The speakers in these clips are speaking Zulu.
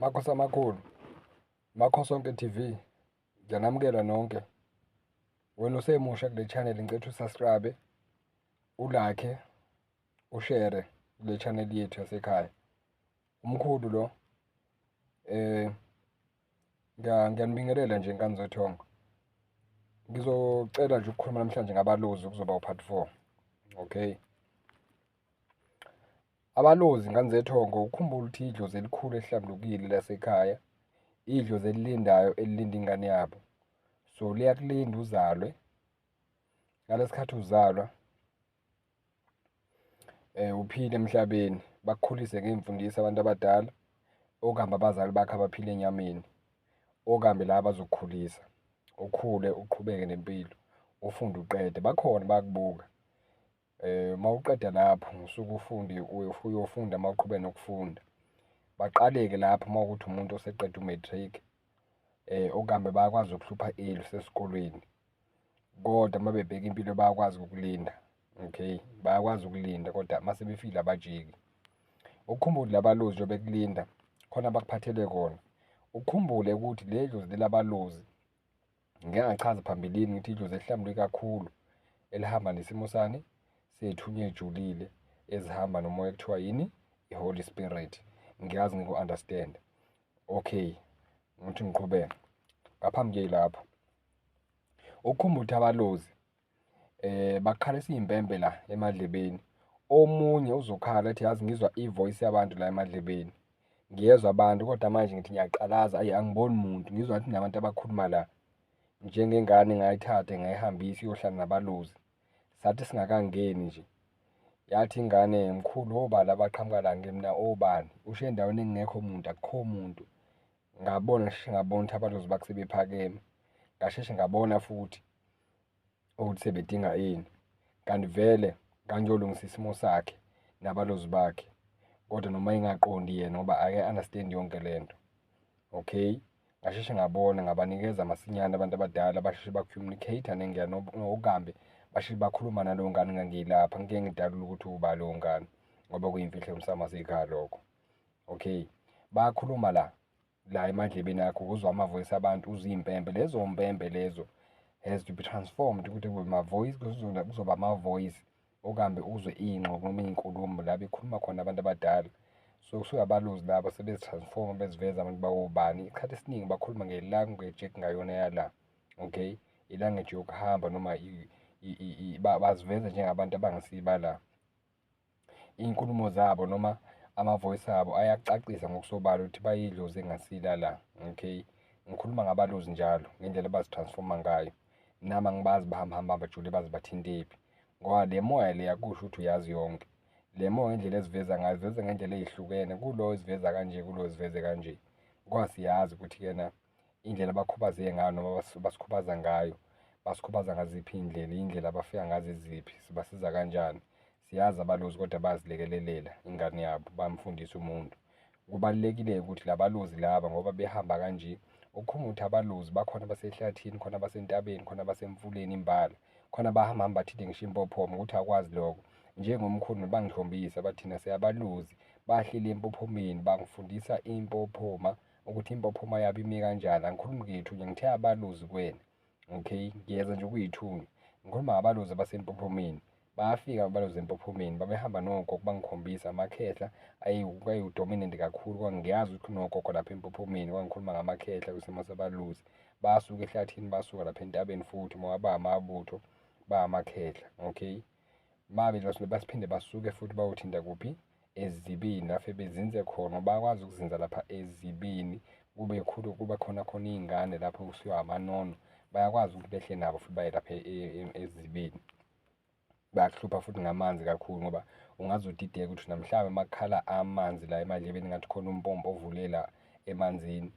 Makhosi amakhulu, Makhosi Onke TV, ngiyanamukela nonke. Wena usemusha kule channel ngicela usubscribe, ulike, ushare kule channel yethu yasekhaya. Umkhulu lo ngiyanibingelela nje nkanizethonga. Ngizocela nje ukukhuluma namhlanje ngabalozi kuzoba u-part 4. Okay. Abalozi nganizethongo, ukhumbula ukuthi idlozi elikhulu elihlambulukile lasekhaya, idlozi elilindayo elilinda ingane yabo. So liyakulinda uzalwe, ngalesikhathi uzalwa uphile emhlabeni, bakukhulise ngey'mfundiso abantu abadala, okuhamba abazali bakho abaphile enyameni, okuhambe la bazokukhulisa, ukhule uqhubeke nempilo, ufunde uqede. Bakhona bayakubuka. Mawuqeda lapho usuke ufunde uyofunda mawuqhubeka nokufunda. Baqale-ke lapho mawukuthi umuntu oseqeda u-matric, okuhambe bayakwazi ukuhlupha early sesikolweni, kodwa uma bebheka impilo bayakwazi ukulinda. Okay, bayakwazi ukulinda kodwa mase befile abajiki. Ukhumbule labalozi njengoba bekulinda khona abakuphathele kona. Ukhumbule ukuthi le dlozi labalozi ngike ngachaza phambilini ngithi idlozi elihlambuluke kakhulu elihamba nesimo sani sethunya ejulile ezihamba nomoya ekuthiwa yini? I-Holy Spirit. Ngiyazi ngiku-understand. Okay, ngithi ngiqhubeka ngaphambi lapho. Ukhumbule ukuthi abalozi bakhalisa iy'mpembe la emadlebeni. Omunye uzokhala ethi yazi ngizwa i-voice yabantu la emadlebeni, ngiyezwa abantu kodwa manje ngithi ngiyaqalaza, angiboni muntu, ngizwa ngathi nabantu abakhuluma la. Njengengane ngayithatha ngayihambisa iyohlala nabalozi, sathi singakangeni nje yathi ingane, mkhulu obala abaqhamuka la, ngemna obani, usho endaweni engekho muntu, akukho muntu. Ngabona ngasheshe ngabona ukuthi abalozi bakhe sebephakeme, ngasheshe ngabona futhi ukuthi sebedinga ini, kanti vele ngangiyolungisa isimo sakhe nabalozi bakhe, kodwa noma engaqondi yena ngoba ake-understand yonke lento. Okay, ngasheshe ngabona, ngabanikeza masinyane abantu abadala, basheshe baku-communicate nengane okuhambe basheshe bakhuluma naleyo ngane ngangilapha, ngike ngidalula ukuthi uba leyo ngane ngoba kuyimfihlo emsamasekhaya lokho. Okay, bayakhuluma la emadlebeni akho, uzwa amavoyisi abantu, uzwa iy'mpembe. Lezo mpembe lezo has to be transformed ukuthi kube ama-voice, kuzoba ama-voice, okuhambe uzwe iy'ngxoxo noma iy'nkulumo la bekhuluma khona abantu abadala. So kusuke abalozi laba sebezi-transform-a beziveza abantu bawobani. Isikhathi esiningi bakhuluma nge-language ekungayona yala. Okay, i-language yokuhamba noma baziveza njengabantu abangasiba la. Iy'nkulumo zabo noma amavoyisi abo ayacacisa ngokusobala ukuthi bayidlozi engasila la. Okay, ngikhuluma ngabalozi njalo ngendlela abazi-transform-a ngayo. Nami ngibazi bahamba bajule bazi bathintephi, ngoba le moya le akusho ukuthi uyazi yonke. Le moya ngendlela eziveza ngayo, ziveza ngendlela ey'hlukene, kulo eziveza kanje, kulo eziveze kanje. Ngoba siyazi ukuthi-kena indlela abakhubazeke ngayo noma basikhubaza ngayo, basikhubaza ngaziphi iy'ndlela, iy'ndlela abafika ngazo eziphi, sibasiza kanjani. Siyazi abalozi kodwa bayazilekelela ingane yabo, bamfundisa umuntu. Kubalulekile ukuthi labalozi laba ngoba behamba kanje, ukhumbule ukuthi abalozi bakhona basehlathini, khona basentabeni, khona basemfuleni imbala, khona bahamba bathinte ngisho impophoma, ukuthi akwazi lokho. Njengomkhulu bangikhombisa bathi thina siyabalozi, bahleli empophomeni bangifundisa impophoma ukuthi impophoma yabo ime kanjani. Angikhulumi ngey'thunya, ngithe abalozi kuwena. Okay, ngiyeza nje ukuy'thunya, ngikhuluma ngabalozi abasempophomeni. Bayafika abalozi empophomeni, babehamba nogogo bangikhombisa amakhehla ayewu-dominant kakhulu. Kwangiyazi ukuthi kunogogo lapha empophomeni, kwangikhuluma ngamakhehla kwisimo sabalozi. Basuka ehlathini, basuka lapha entabeni futhi ngoba bayamabutho, bayamakhehla. Okay, basiphinde basuke futhi bayothinta kuphi? Ezibini, lapho bezinze khona, bayakwazi ukuzinza lapha ezibini, kube khona iy'ngane lapho kusiwa amanono, bayakwazi ukuthi behle nabo futhi baye lapha ezibini. Bayakuhlupha futhi ngamanzi kakhulu ngoba ungaze udideke ukuthi namhlanje makukhala amanzi la emadlebeni ngathi khona umpompo ovule la emanzini,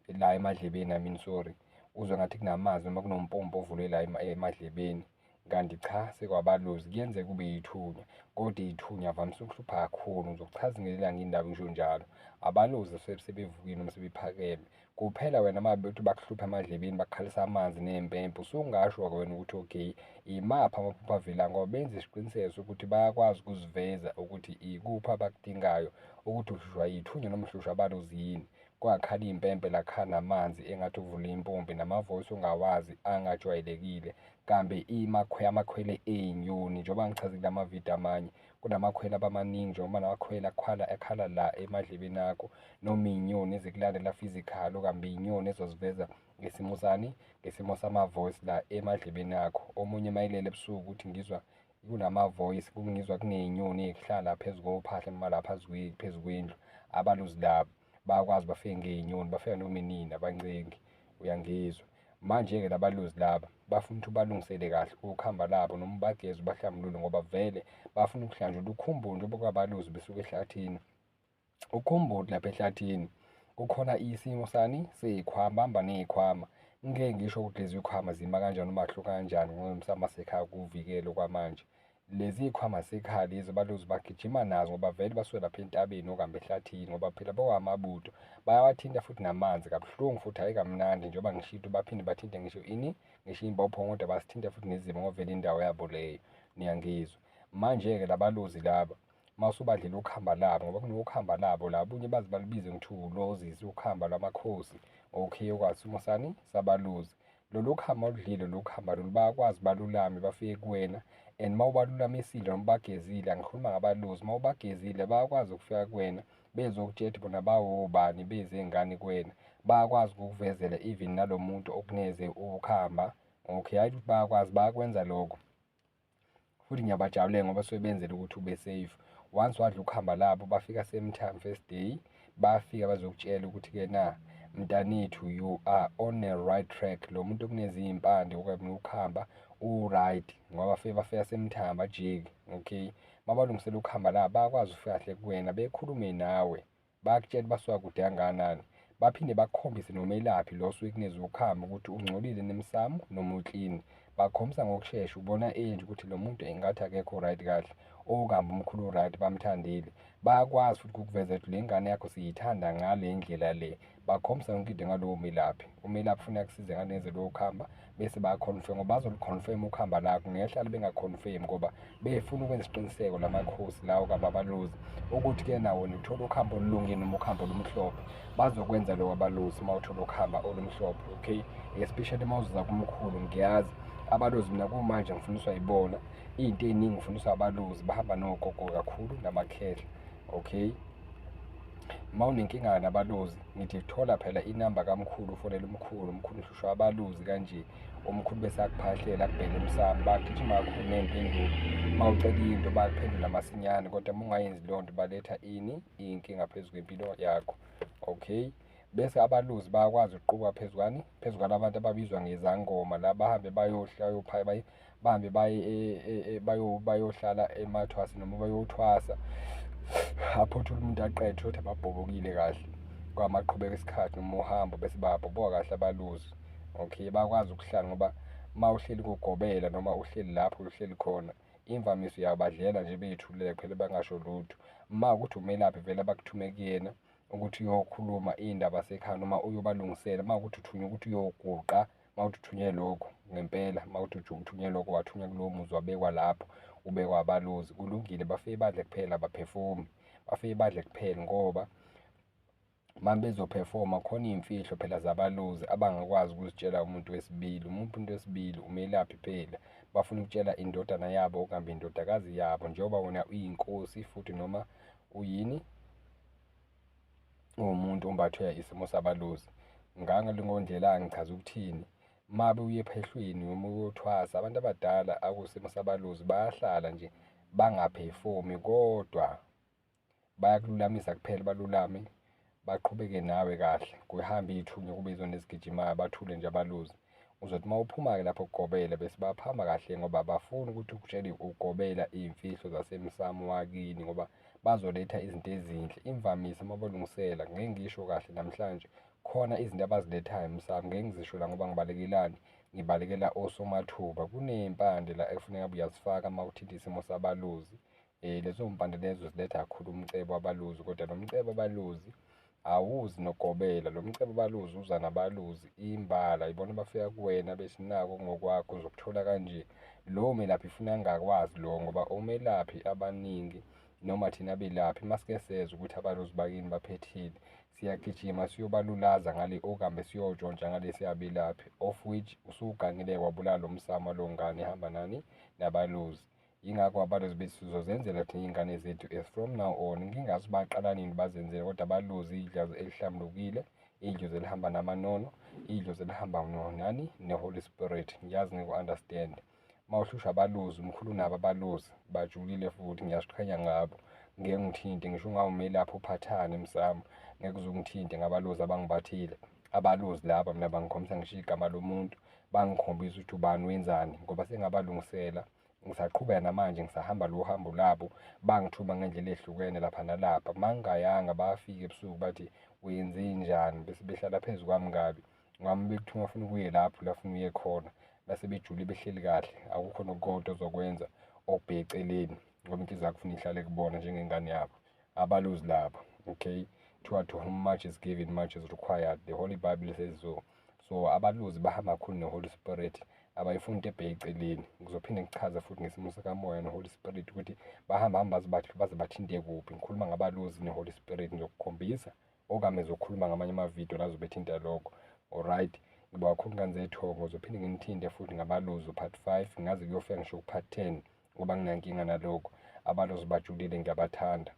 la emadlebeni, I mean sorry, uzwe ngathi kunamanzi noma kunompompo ovule la emadlebeni. Kanti cha, sekwabalozi kuyenzeka kube yithunya, kodwa iy'thunya avamise ukuhlupha kakhulu. Ngizokuchazingelela ngiyindaba ngisho njalo. Abalozi sebevukile noma sebephakeme. Kuphela wena uma bethi bakuhlupha emadlebeni, bakukhalisa amanzi ney'mpempe, usungasho-ke wena ukuthi okay, imaphi amaphupho avelayo, ngoba benza isiqiniseko sokuthi bayakwazi ukuziveza ukuthi ikuphi abakudingayo, ukuthi uhlushwa yithunya noma uhlushwa abalozi yini. kwakhala iy'mpempe lakha namanzi engathi uvula impompi, namavoyisi ongawazi angajwayelekile, kambe amakhwele ey'nyoni. Njengoba ngichazile amavidiyo amanye, kunamakhwele abamaningi njengoba namakhwele ekhala la emadlebeni akho, noma iy'nyoni ezikulandela physical, kambe iy'nyoni ezoziveza ngesimo sani, ngesimo samavoyisi la emadlebeni akho. Omunye mayelele ebusuku uthi ngizwa kunamavoyisi, ngizwa kuney'nyoni ey'kuhlala phezu kophahla noma lapha phezu kwendlu. Abalozi labo bayakwazi bafike ngey'nyoni, bafika noma inini, abancengi, uyangizwa. Manje-ke labalozi laba bafuna ukuthi ubalungisele kahle ukuhamba labo, noma ubageze ubahlambulule, ngoba vele bafuna ukuhlanjulula. Ukhumbule njengoba kwabalozi besuka ehlathini, ukhumbule lapha ehlathini kukhona isimo sani sey'khwama, bamba ney'khwama. Ngeke ngisho ukuthi lezi y'khwama zima kanjani noma zihluka kanjani ngokusama sekhaya kuvikelo kwamanje. Lezi y'khwama sekhaya lezi abalozi bagijima nazo ngoba vele basuke lapha entabeni okamba ehlathini, ngoba phela bokwamabutho bayawathinta futhi namanzi kabuhlungu, futhi hhayi kamnandi. Njengoba ngishilo baphinde bathinte ngisho ini, ngisho iy'mbopho, kodwa basithinte futhi nezimo ngoba vele indawo yabo leyo, niyangizwa. Manje-ke labalozi laba mawusubadlela ukuhamba labo, ngoba kunokuhamba labo la, abunye baze balibize ngithi ulozisi, ukuhamba lwamakhosi, okay, okwasimo sani sabalozi. Lolu kuhamba oludlile, lolu kuhamba lolu bayakwazi balulame bafike kuwena, and mawubalulamisile noma ubagezile, angikhuluma ngabalozi, mawubagezile bayakwazi ukufika kuwena bezokutshela bona bawobani, beze ngani kuwena. Bayakwazi ukukuvezela even nalo muntu okuneze ukuhamba, okay, hhayi ukuthi bayakwazi, bayakwenza lokho. Futhi ngiyabajabulela ngoba suke benzela ukuthi ube safe. Once wadla ukuhamba labo, bafika same time first day, bafika bazokutshela ukuthi-ke na, mntanethu, you are on the right track. Lo muntu okuneze iy'mpande okwabe ukuhamba u-right, ngoba bafika same time bajike, okay. Mabalungisela ukuhamba la, bayakwazi ukufika kahle kuwena, bekhulume nawe, bakutshela basuka kude kangakanani, baphinde bakukhombise nomelaphi lo osuke kuneze ukuhamba ukuthi ungcolile nemsamo noma uklini. Bakhombisa ngokushesha, ubona nje ukuthi lo muntu engathi akekho right kahle, okamba umkhulu right, bamthandile. Bayakwazi futhi ukukuvezela ukuthi le ngane yakho siyithanda ngale ndlela le. Bakhombisa yonke into ngalowo melaphi. Umelaphi ufuna akusize ngalezi lokuhamba, bese bayakhonfirma, ngoba bazolikhonfirma ukuhamba lakho, ngehlala bengakhonfirmi ngoba befuna ukwenza isiqiniseko lamakhosi lawo kababalozi ukuthi-ke nawo uthola ukuhamba olulungile noma ukuhamba olumhlophe. Bazokwenza lokho abalozi uma uthola ukuhamba olumhlophe, okay. Especially uma uzuza kumkhulu, ngiyazi abalozi mina kumanje ngifundiswa yibona, iy'nto ey'ningi ngifundiswa abalozi, bahamba nogogo kakhulu namakhehla, okay. Uma unenkinga nabalozi, ngithi thola phela inamba kamkhulu, ufonele umkhulu uhlushwa abalozi kanje, umkhulu bese akuphahlela akubheke emsamo, bagijima kakhulu ney'mpendulo. Uma ucela into bayakuphendula masinyane, kodwa uma ungayenzi leyo nto baletha ini, iy'nkinga phezu kwempilo yakho, okay. Bese abalozi bayakwazi ukuquka phezu kwani, phezu kwalabantu ababizwa ngezangoma, la bahambe bahambe bayohlala emathwasini noma bayothwasa, apho uthola umuntu aqethe ukuthi ababhobokile kahle kwamaqhubeka esikhathi noma uhambo, bese bayabhoboka kahle abalozi, okay. Bayakwazi ukuhlala ngoba uma uhleli kugobela noma uhleli lapho uhleli khona, imvamiso uyabadlela nje bey'thulele kuphela bangasho lutho. Uma ukuthi umelaphi vele abakuthume kuyena ukuthi uyokhuluma iy'ndaba sekhaya noma uyobalungisela, uma ukuthi uthunywe ukuthi uyoguqa, uma ukuthi uthunywe lokho ngempela, uma ukuthi uthunywe lokho, wathunywa kulowo muzi, wabekwa lapho, ubekwa abalozi, kulungile. Bafike badle kuphela, abaphefumi, bafike badle kuphela, ngoba uma bezophefoma khona iy'mfihlo phela zabalozi abangakwazi ukuzitshela umuntu wesibili. Umuntu wesibili umelaphi phela, bafuna ukutshela indodana yabo okamba indodakazi yabo, njengoba wona uyinkosi futhi noma uyini, uwumuntu ombathwe isimo sabalozi. Ngandlela ngichaza ukuthini, mabe uye ephehlweni noma uyothwasa, abantu abadala akusimo sabalozi bayahlala nje bangaphefomi, kodwa bayakululamisa kuphela, balulame, baqhubeke nawe kahle, kuhambe iy'thunywa kube yizona ezigijimayo, bathule nje abalozi. Uzothi uma uphuma-ke lapho kugobela, bese baphamba kahle, ngoba bafuni ukuthi ukutshele ugobela iy'mfihlo zasemsamo wakini, ngoba bazoletha izinto ezinhle. Imvamisa uma balungisela, ngeke ngisho kahle namhlanje, khona izinto abazilethayo emsamo. Ngeke ngizisho la ngoba ngibalekelani, ngibalekela osomathuba. Kuney'mpande la ekufuneka uyazifaka uma uthinta isimo sabalozi. Lezo mpande lezo ziletha kakhulu umcebo wabalozi, kodwa lo mcebo abalozi awuzi nokugobela. Lo mcebo abalozi uza nabalozi imbala, ibona bafika kuwena bethi nako ngokwakho uzokuthola kanje. Lowo melaphi funa angakwazi lo, ngoba omelaphi abaningi noma thina abelaphi masike sezwa ukuthi abalozi bakini baphethile, siyagijima siyobalulaza ngale okambe siyotshontsha ngalesi abelaphi, of which usugangile wabulala lo msamo lo ngane ehamba nani nabalozi. Yingakho abalozi bethu sizozenzela thina iy'ngane zethu as from now on. Ngingazi baqala nini bazenzele, kodwa abalozi idlozi elihlambulukile, idlozi elihamba namanono, idlozi elihamba nani ne-Holy Spirit. Ngiyazi ngiku-understand. Mawuhlushwa abalozi, umkhulu nabo abalozi bajulile futhi ngiyasiqhenya ngabo. Ngeke ngithinte ngisho ungawumelaphi uphathane emsamo, ngeke uzungithinte ngabalozi abangibathile. Abalozi laba mina bangikhombisa ngisho igama lomuntu, bangikhombisa ukuthi ubani wenzani, ngoba sengabalungisela. Ngisaqhubeka namanje ngisahamba lo hambo labo, bangithuba ngendlela ehlukene lapha nalapha. Mangingayanga bafika ebusuku bathi wenzenjani, bese behlala phezu kwami kabi. Ngami bekuthuma ufuna ukuye lapho la ufuna uye khona, base bejule behleli kahle. Akukho nokukodwa ozokwenza okubheka eceleni, ngoba inhliziyo yakho ufuna ihlale kubona njengengane yabo. Abalozi labo, okay? Kuthiwa to whom much is given, much is required. The Holy Bible says so. So abalozi bahamba kakhulu ne-Holy Spirit, abayifuni into ebheke eceleni. Ngizophinde ngichaze futhi ngesimo sikamoya no-Holy Spirit ukuthi bahamba baze bathinte kuphi. Ngikhuluma ngabalozi ne-Holy Spirit, ngizokukhombisa okanye ngizokhuluma ngamanye amavidiyo la zobethinta lokho. Alright, ngiba kakhulu ngane zethongo, ngizophinde ngimthinte futhi ngabalozi part 5, ngaze kuyofika ngisho part 10 ngoba nginankinga nalokho. Abalozi bajulile, ngiyabathanda.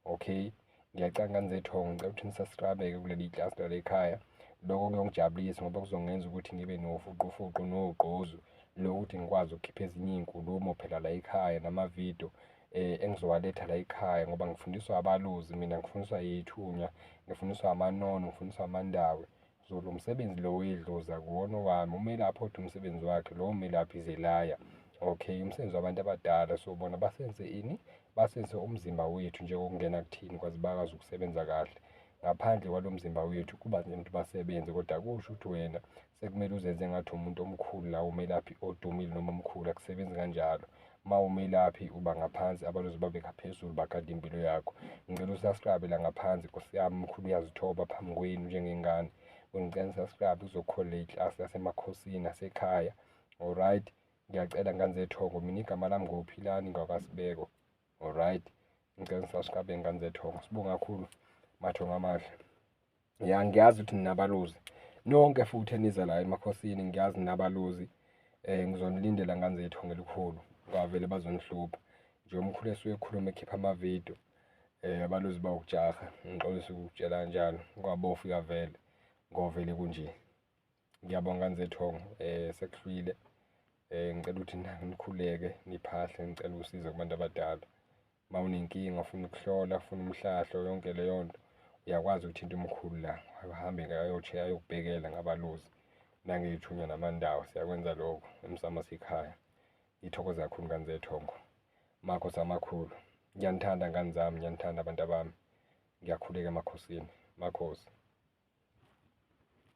Okay, ngiyacela ngane zethongo, ngicela ukuthi nisubscribe-ke kuleli class lala ekhaya. Lokho kuyongijabulisa ngoba kuzongenza ukuthi ngibe nofuqufuqu nogqozu lokuthi ngikwazi ukukhipha ezinye iy'nkulumo phela la ekhaya namavidiyo engizowaletha la ekhaya, ngoba ngifundiswa abalozi mina, ngifundiswa yithunya, ngifundiswa amanono, ngifundiswa amandawe. So lo msebenzi lo wedlozi akuwona owami, umelaphi odwa umsebenzi wakhe, lo umelaphi izelaya. Okay, umsebenzi wabantu abadala. So bona basenze ini? Basenze umzimba wethu njengokungena kuthini kwaze bakwazi ukusebenza kahle. Ngaphandle kwalo mzimba wethu kuba nzima ukuthi basebenze, kodwa kusho ukuthi wena sekumele uzenze ngathi umuntu omkhulu la, umelaphi odumile noma omkhulu. Akusebenzi kanjalo. Ma umelaphi uba ngaphansi, abalozi babe ngaphezulu, bagade impilo yakho. Ngicela usubscribe la ngaphansi, Nkosi yami. Umkhulu uyazithoba phambi kwenu njengengane. Ngicela usubscribe uzokhola iclass lasemakhosini nasekhaya. Alright, ngiyacela ngane zethongo, mina igama lami nguPhilani ngakwaSibeko. Alright, ngicela nisubscribe ngane zethongo. Sibonga kakhulu mathongo amahle. Ya, ngiyazi ukuthi ninabalozi nonke futhi eniza la emakhosini, ngiyazi ninabalozi. Ngizonilindela ngane zethongo elikhulu, kwavele bazonihlupha nje. Umkhulu esuke ekhuluma ekhipha amavidiyo, abalozi bawukujaha. Ngixolisa ukutshela kanjalo, kwabofu uyavele ngovele kunje. Ngiyabonga ngane zethongo, sekuhlwile. Ngicela ukuthi nikhuleke niphahle, ngicela usizo kubantu abadala. Ma unenkinga, ufuna ukuhlola, ufuna umhlahlo, yonke leyo nto, uyakwazi ukuthinta umkhulu la, ahambe ayokubhekela ngabalozi nangey'thunya namandawo. Siyakwenza lokho emsamo sekhaya. Ngithokoza kakhulu ngane zethongo. Makhosi amakhulu, ngiyanithanda ngane zami, ngiyanithanda abantu abami. Ngiyakhuleka emakhosini. Makhosi.